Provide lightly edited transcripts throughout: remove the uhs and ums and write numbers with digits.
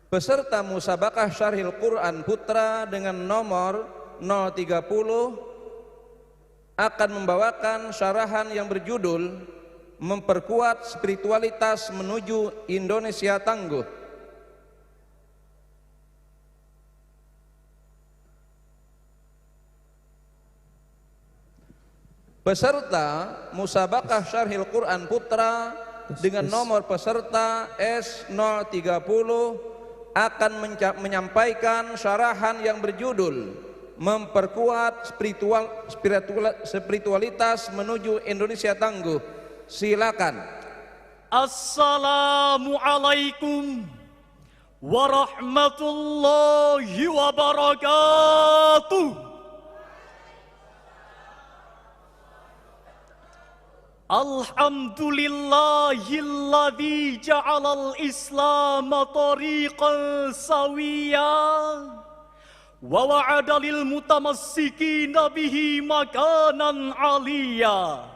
Peserta musabakah Syarhil Quran Putra dengan nomor 030 akan membawakan syarahan yang berjudul Memperkuat Spiritualitas Menuju Indonesia Tangguh. Peserta musabakah Syarhil Quran Putra dengan nomor peserta S030 akan menyampaikan syarahan yang berjudul Memperkuat Spiritualitas Menuju Indonesia Tangguh. Silakan. Assalamualaikum warahmatullahi wabarakatuh. Alhamdulillahilladzi ja'alal Islam tariqan sawiyan wa wa'ada lil mutamassikin bihi makanan 'aliyya.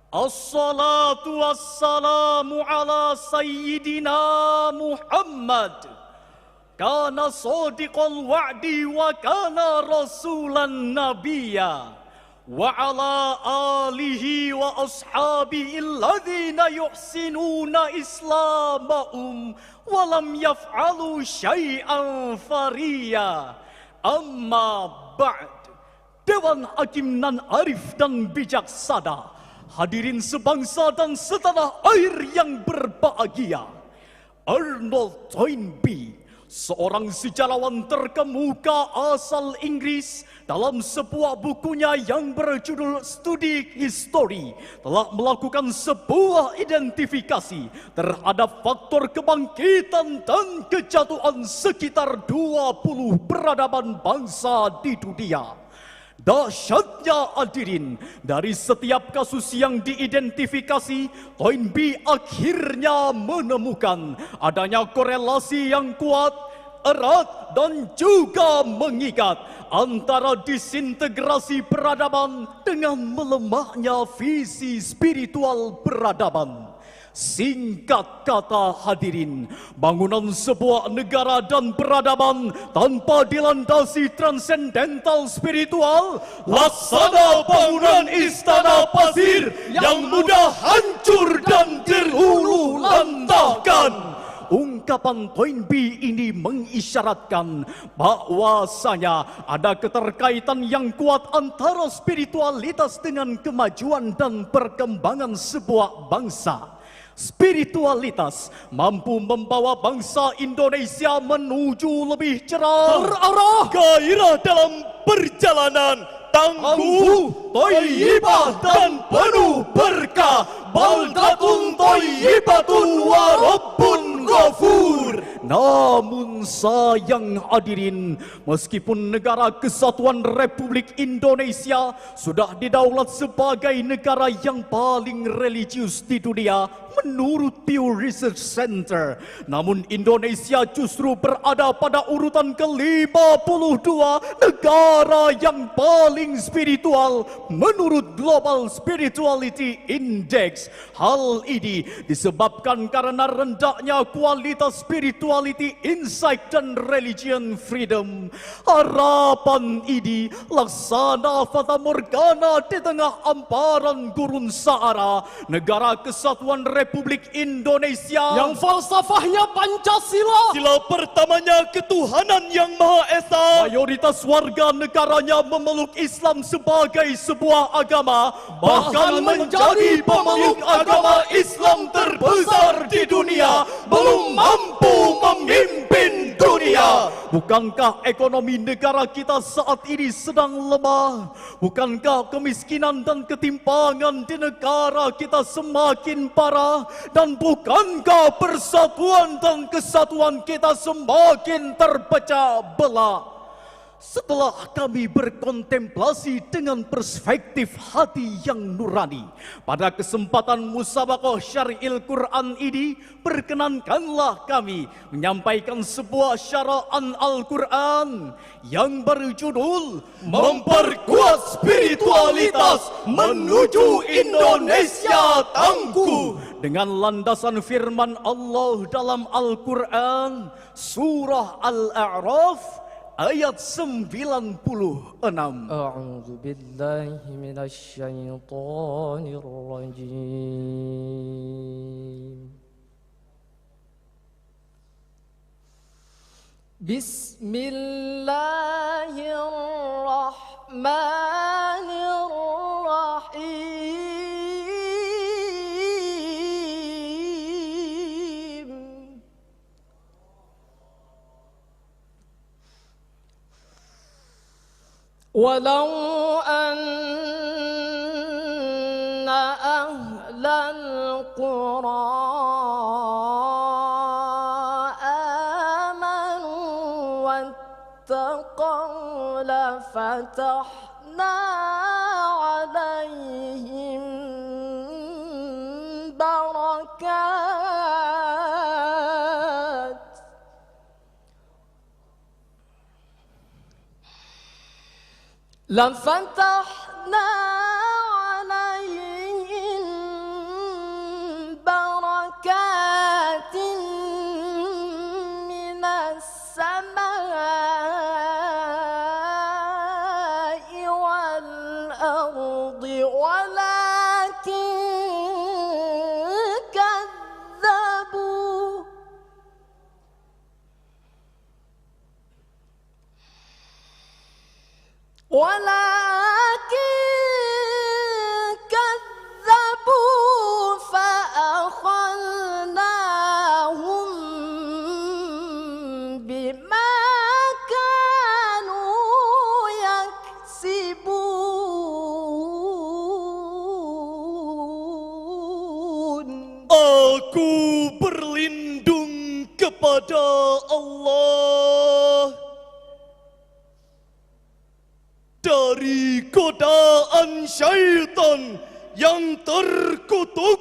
Assalatu wassalamu ala sayyidina Muhammad. Kana shadiqal wa'di wa kana rasulan nabiyya. Wa ala alihi wa ashabihi alladhina yuhsinuna islamahum wa lam yaf'alu syai'an fariya. Amma ba'd. Dewan Hakim nan arif dan bijaksana, hadirin sebangsa dan setanah air yang berbahagia. Arnold Toynbee, seorang sejarawan terkemuka asal Inggris, dalam sebuah bukunya yang berjudul Studi History telah melakukan sebuah identifikasi terhadap faktor kebangkitan dan kejatuhan sekitar 20 peradaban bangsa di dunia. Dahsyatnya hadirin, dari setiap kasus yang diidentifikasi, Toynbee akhirnya menemukan adanya korelasi yang kuat, erat dan juga mengikat antara disintegrasi peradaban dengan melemahnya visi spiritual peradaban. Singkat kata hadirin, bangunan sebuah negara dan peradaban tanpa dilandasi transendental spiritual, laksana bangunan istana pasir yang mudah hancur dan terluluh lantahkan. Ungkapan Toynbee ini mengisyaratkan bahwasanya ada keterkaitan yang kuat antara spiritualitas dengan kemajuan dan perkembangan sebuah bangsa. Spiritualitas mampu membawa bangsa Indonesia menuju lebih cerah, terarah, gairah dalam perjalanan, tangguh, thayyibah dan penuh berkah. Baldatun thayyibatun wa rabbun ghafur. Namun sayang hadirin, meskipun negara kesatuan Republik Indonesia sudah didaulat sebagai negara yang paling religius di dunia menurut Pew Research Center, namun Indonesia justru berada pada urutan ke-52 negara yang paling spiritual menurut Global Spirituality Index. Hal ini disebabkan karena rendahnya kualitas spirituality, insight dan religion freedom. Harapan ini laksana fata morgana di tengah hamparan gurun Sahara, negara kesatuan Republik Indonesia yang falsafahnya Pancasila, sila pertamanya ketuhanan yang Maha Esa. Mayoritas warga negaranya memeluk Islam sebagai sebuah agama, bahkan menjadi pemeluk agama Islam terbesar di dunia, belum mampu memimpin dunia. Bukankah ekonomi negara kita saat ini sedang lemah? Bukankah kemiskinan dan ketimpangan di negara kita semakin parah? Dan bukankah persatuan dan kesatuan kita semakin terpecah belah? Setelah kami berkontemplasi dengan perspektif hati yang nurani, pada kesempatan musabaqah syar'il Quran ini, perkenankanlah kami menyampaikan sebuah syara'an Al-Quran yang berjudul Memperkuat Spiritualitas Menuju Indonesia Tangguh, dengan landasan firman Allah dalam Al-Quran, Surah Al-A'raf ayat 96. A'udzu billahi minasyaitonir rajim. Bismillahirrahmanirrahim. ولو أن أهل القرى آمنوا واتقوا لفتحنا عليهم بركات لفتحنا عليهم بركات من السماء والأرض ولكن كذبوا فأخذناهم بما كانوا يكسبون. Aku berlindung kepada Allah dari godaan syaitan yang terkutuk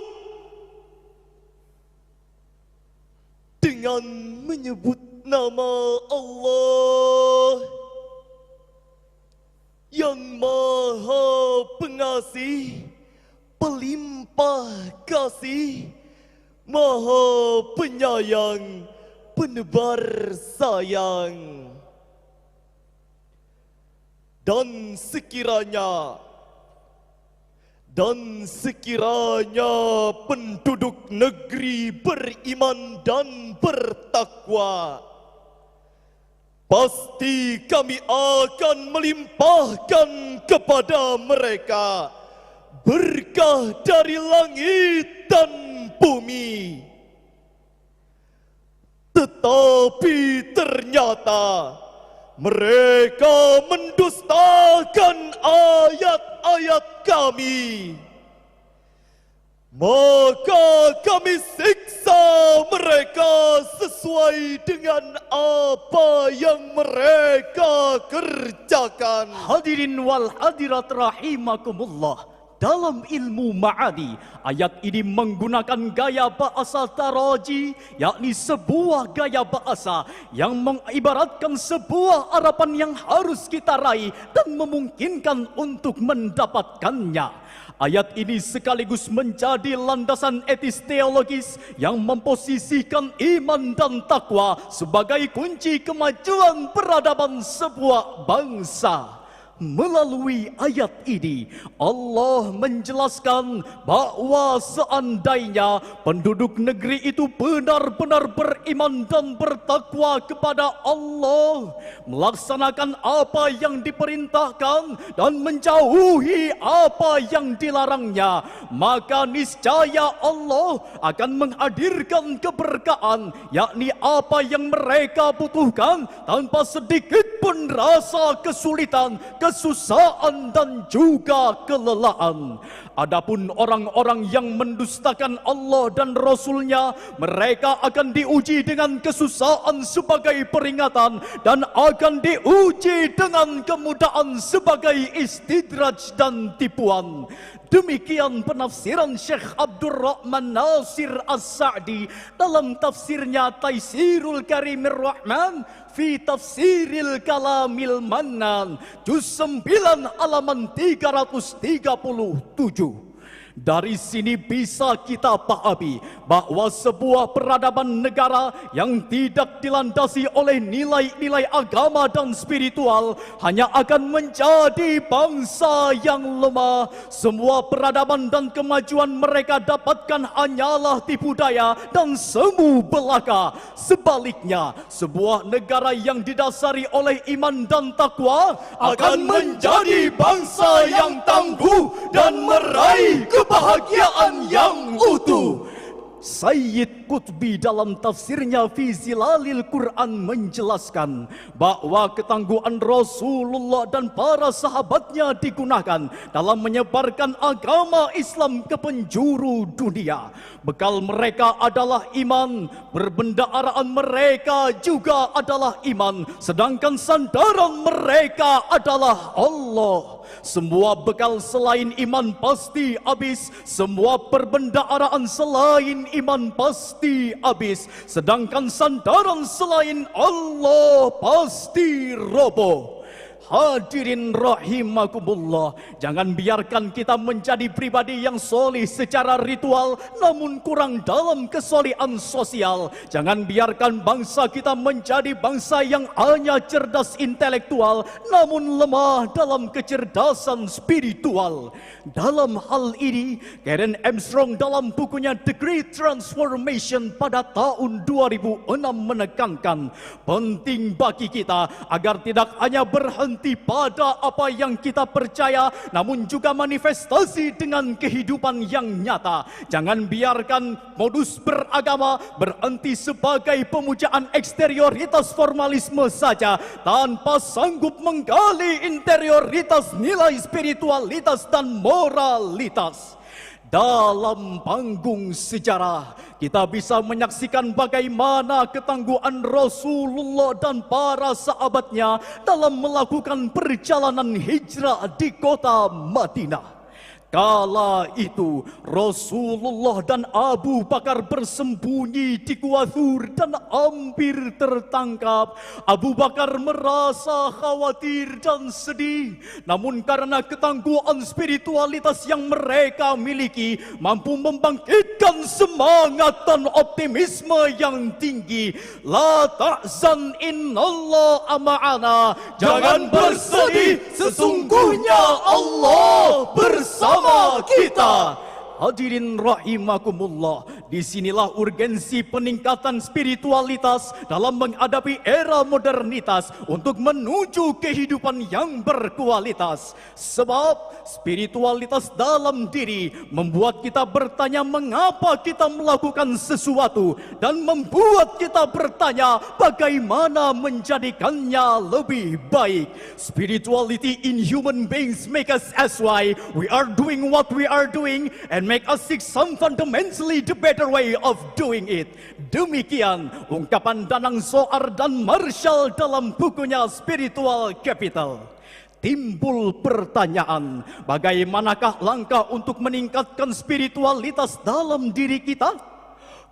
dengan menyebut nama Allah yang Maha Pengasih, Pelimpah Kasih, Maha Penyayang, Penebar Sayang. Dan sekiranya penduduk negeri beriman dan bertakwa, pasti kami akan melimpahkan kepada mereka berkah dari langit dan bumi. Tetapi ternyata mereka mendustakan ayat-ayat kami. Maka kami siksa mereka sesuai dengan apa yang mereka kerjakan. Hadirin wal hadirat rahimakumullah. Dalam ilmu ma'ani, ayat ini menggunakan gaya bahasa taraji, yakni sebuah gaya bahasa yang mengibaratkan sebuah harapan yang harus kita raih dan memungkinkan untuk mendapatkannya. Ayat ini sekaligus menjadi landasan etis teologis yang memposisikan iman dan takwa sebagai kunci kemajuan peradaban sebuah bangsa. Melalui ayat ini, Allah menjelaskan bahwa seandainya penduduk negeri itu benar-benar beriman dan bertakwa kepada Allah, melaksanakan apa yang diperintahkan dan menjauhi apa yang dilarangnya, maka niscaya Allah akan menghadirkan keberkahan, yakni apa yang mereka butuhkan tanpa sedikit pun rasa kesulitan, kesusahan dan juga kelelahan. Adapun orang-orang yang mendustakan Allah dan Rasul-Nya, mereka akan diuji dengan kesusahan sebagai peringatan dan akan diuji dengan kemudahan sebagai istidraj dan tipuan. Demikian penafsiran Syekh Abdul Rahman Nasir As-Sa'di dalam tafsirnya Taisirul Karimir Rahman fi Tafsiril Kalamil Mannan, juz 9 halaman 337. Dari sini bisa kita pahami bahwa sebuah peradaban negara yang tidak dilandasi oleh nilai-nilai agama dan spiritual hanya akan menjadi bangsa yang lemah. Semua peradaban dan kemajuan mereka dapatkan hanyalah tipu daya dan semu belaka. Sebaliknya, sebuah negara yang didasari oleh iman dan takwa akan menjadi bangsa yang tangguh dan meraih kebahagiaan yang utuh. Sayyid Qutbi dalam tafsirnya fi Zilalil Quran menjelaskan bahwa ketangguhan Rasulullah dan para sahabatnya digunakan dalam menyebarkan agama Islam ke penjuru dunia. Bekal mereka adalah iman, perbendaharaan mereka juga adalah iman, sedangkan sandaran mereka adalah Allah. Semua bekal selain iman pasti habis, semua perbendaharaan selain iman pasti habis, sedangkan sandaran selain Allah pasti roboh. Hadirin rahimakumullah, jangan biarkan kita menjadi pribadi yang solih secara ritual namun kurang dalam kesolihan sosial. Jangan biarkan bangsa kita menjadi bangsa yang hanya cerdas intelektual namun lemah dalam kecerdasan spiritual. Dalam hal ini, Karen Armstrong dalam bukunya The Great Transformation pada tahun 2006 menekankan penting bagi kita agar tidak hanya berhenti pada apa yang kita percaya, namun juga manifestasi dengan kehidupan yang nyata. Jangan biarkan modus beragama berhenti sebagai pemujaan eksterioritas formalisme saja, tanpa sanggup menggali interioritas nilai spiritualitas dan moralitas. Dalam panggung sejarah, kita bisa menyaksikan bagaimana ketangguhan Rasulullah dan para sahabatnya dalam melakukan perjalanan hijrah di kota Madinah. Kala itu Rasulullah dan Abu Bakar bersembunyi di Gua Thur dan hampir tertangkap. Abu Bakar merasa khawatir dan sedih, namun karena ketangguhan spiritualitas yang mereka miliki mampu membangkitkan semangat dan optimisme yang tinggi. La tahzan innallaha ma'ana, jangan bersedih, sesungguhnya Allah bersama kita. Hadirin rahimakumullah, disinilah urgensi peningkatan spiritualitas dalam menghadapi era modernitas untuk menuju kehidupan yang berkualitas. Sebab spiritualitas dalam diri membuat kita bertanya mengapa kita melakukan sesuatu, dan membuat kita bertanya bagaimana menjadikannya lebih baik. Spirituality in human beings make us ask why we are doing what we are doing and make us seek some fundamentally the better way of doing it. Demikian ungkapan Danang Soar dan Marshall dalam bukunya Spiritual Capital. Timbul pertanyaan, bagaimanakah langkah untuk meningkatkan spiritualitas dalam diri kita?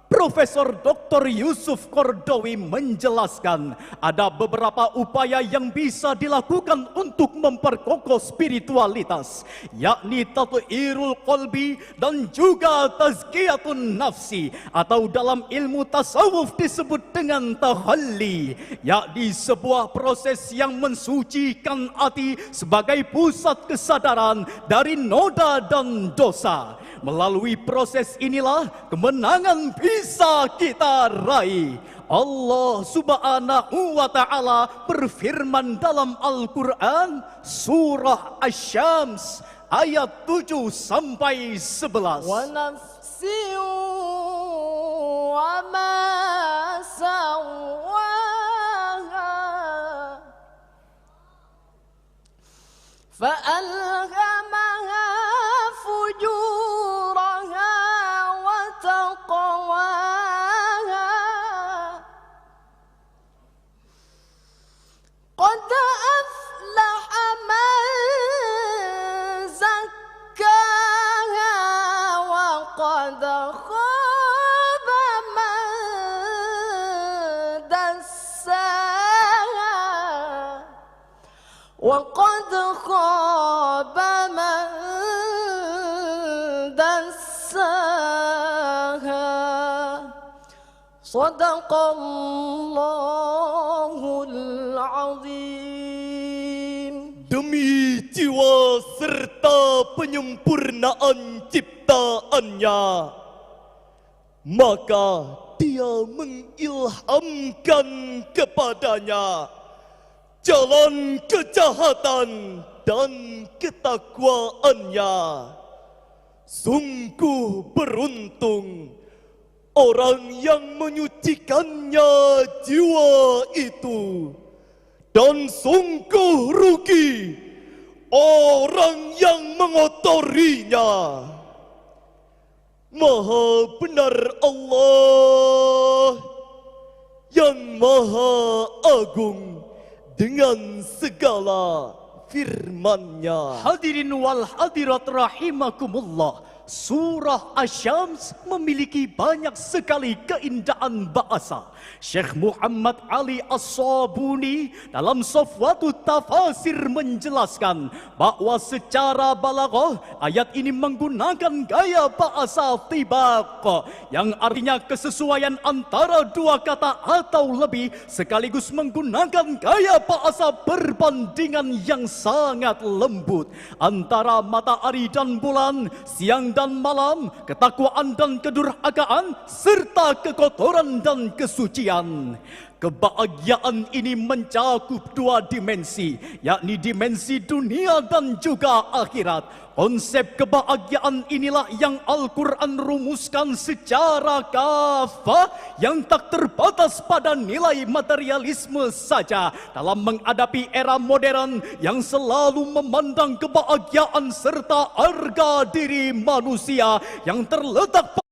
Profesor Dr. Yusuf Kordowi menjelaskan ada beberapa upaya yang bisa dilakukan untuk memperkokoh spiritualitas, yakni tat'irul qalbi dan juga tazkiyatun nafsi, atau dalam ilmu tasawuf disebut dengan tahalli, yakni sebuah proses yang mensucikan hati sebagai pusat kesadaran dari noda dan dosa. Melalui proses inilah kemenangan bisa kita raih. Allah Subhanahu wa Ta'ala berfirman dalam Al-Quran surah Asy-Syams ayat 7 sampai 11. Wa nafsin wa ma sawwaha فألهمها فجورها وتقواها قد أفلح من زكاها وقد خاب من دساها وقد خاب من دساها صدق الله العظيم. Demi jiwa serta penyempurnaan ciptaannya, maka dia mengilhamkan kepadanya jalan kejahatan dan ketakwaannya. Sungguh beruntung orang yang menyucikannya jiwa itu, dan sungguh rugi orang yang mengotorinya. Maha benar Allah yang Maha Agung dengan segala firman-Nya. Hadirin wal hadirat rahimakumullah, Surah Asy-Syams memiliki banyak sekali keindahan bahasa. Syekh Muhammad Ali As-Sabuni dalam Safwatut Tafasir menjelaskan bahwa secara balaghah ayat ini menggunakan gaya bahasa tibaq yang artinya kesesuaian antara dua kata atau lebih, sekaligus menggunakan gaya bahasa perbandingan yang sangat lembut antara matahari dan bulan, siang dan malam, ketakwaan dan kedurhakaan, serta kekotoran dan kesucian. Kebahagiaan ini mencakup dua dimensi, yakni dimensi dunia dan juga akhirat. Konsep kebahagiaan inilah yang Al-Quran rumuskan secara kafah, yang tak terbatas pada nilai materialisme saja dalam menghadapi era modern yang selalu memandang kebahagiaan serta harga diri manusia yang terletak pada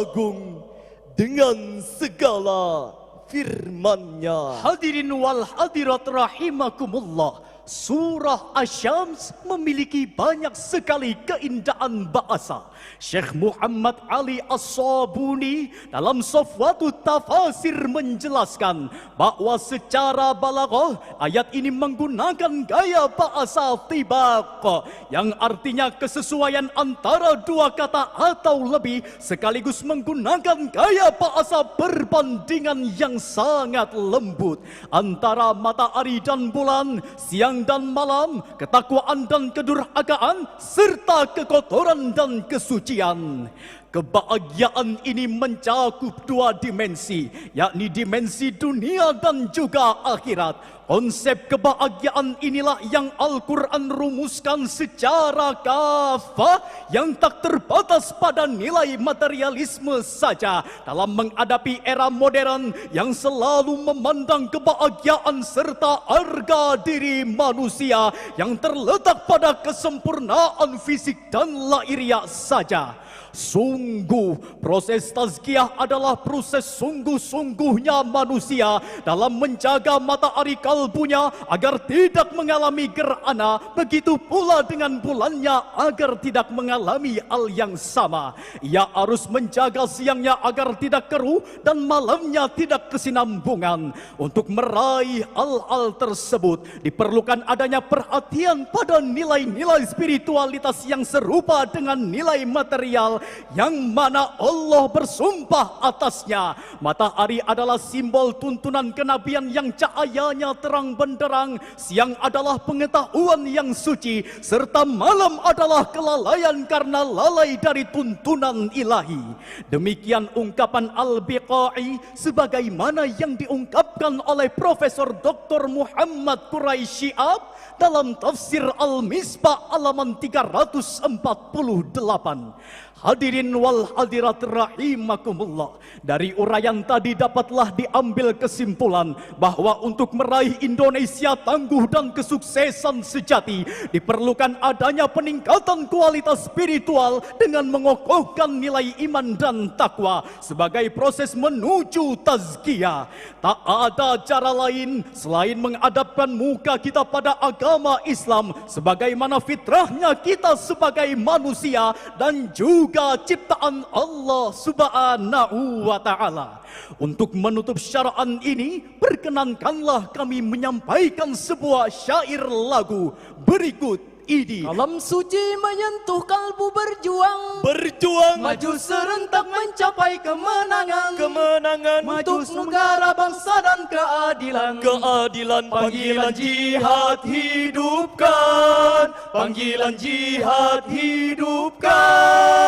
Agung dengan segala firman-Nya. Hadirin wal hadirat rahimakumullah, Surah Asy-Syams memiliki banyak sekali keindahan bahasa. Syekh Muhammad Ali As-Sabuni dalam Safwatut Tafasir menjelaskan bahwa secara balaghah ayat ini menggunakan gaya bahasa tibaq yang artinya kesesuaian antara dua kata atau lebih, sekaligus menggunakan gaya bahasa perbandingan yang sangat lembut antara matahari dan bulan, siang dan malam, ketakwaan dan kedurhakaan, serta kekotoran dan kesucian. Kebahagiaan ini mencakup dua dimensi, yakni dimensi dunia dan juga akhirat. Konsep kebahagiaan inilah yang Al-Quran rumuskan secara kafah, yang tak terbatas pada nilai materialisme saja dalam menghadapi era modern yang selalu memandang kebahagiaan serta harga diri manusia yang terletak pada kesempurnaan fisik dan lahiriah saja. Sungguh, proses tazkiyah adalah proses sungguh-sungguhnya manusia dalam menjaga matahari kalbunya agar tidak mengalami gerhana, begitu pula dengan bulannya agar tidak mengalami hal yang sama. Ia harus menjaga siangnya agar tidak keruh dan malamnya tidak kesinambungan. Untuk meraih hal-hal tersebut diperlukan adanya perhatian pada nilai-nilai spiritualitas yang serupa dengan nilai material yang mana Allah bersumpah atasnya. Matahari adalah simbol tuntunan kenabian yang cahayanya terang benderang, siang adalah pengetahuan yang suci, serta malam adalah kelalaian karena lalai dari tuntunan ilahi. Demikian ungkapan Al-Biqai sebagaimana yang diungkapkan oleh Profesor Dr. Muhammad Quraisy Shihab dalam tafsir Al-Misbah halaman 348. Hadirin wal hadirat rahimakumullah. Dari uraian tadi dapatlah diambil kesimpulan bahwa untuk meraih Indonesia tangguh dan kesuksesan sejati diperlukan adanya peningkatan kualitas spiritual dengan mengokohkan nilai iman dan takwa sebagai proses menuju tazkiyah. Tak ada cara lain selain menghadapkan muka kita pada agama Islam sebagaimana fitrahnya kita sebagai manusia dan juga ciptaan Allah Subhanahu wa taala. Untuk menutup syaraan ini, perkenankanlah kami menyampaikan sebuah syair lagu berikut ini. Kalam suci menyentuh kalbu berjuang, Berjuang maju serentak mencapai kemenangan, kemenangan untuk negara, bangsa dan keadilan. keadilan. Panggilan jihad hidupkan, panggilan jihad hidupkan.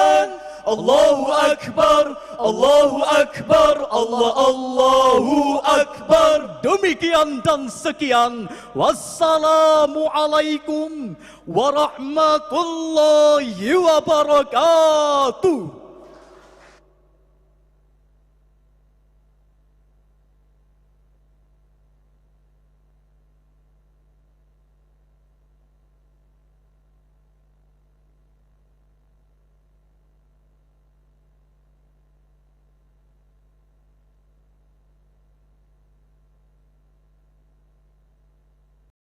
Allahu Akbar, Allahu Akbar, Allahu Akbar. Demikian dan sekian. Wassalamualaikum warahmatullahi wabarakatuh.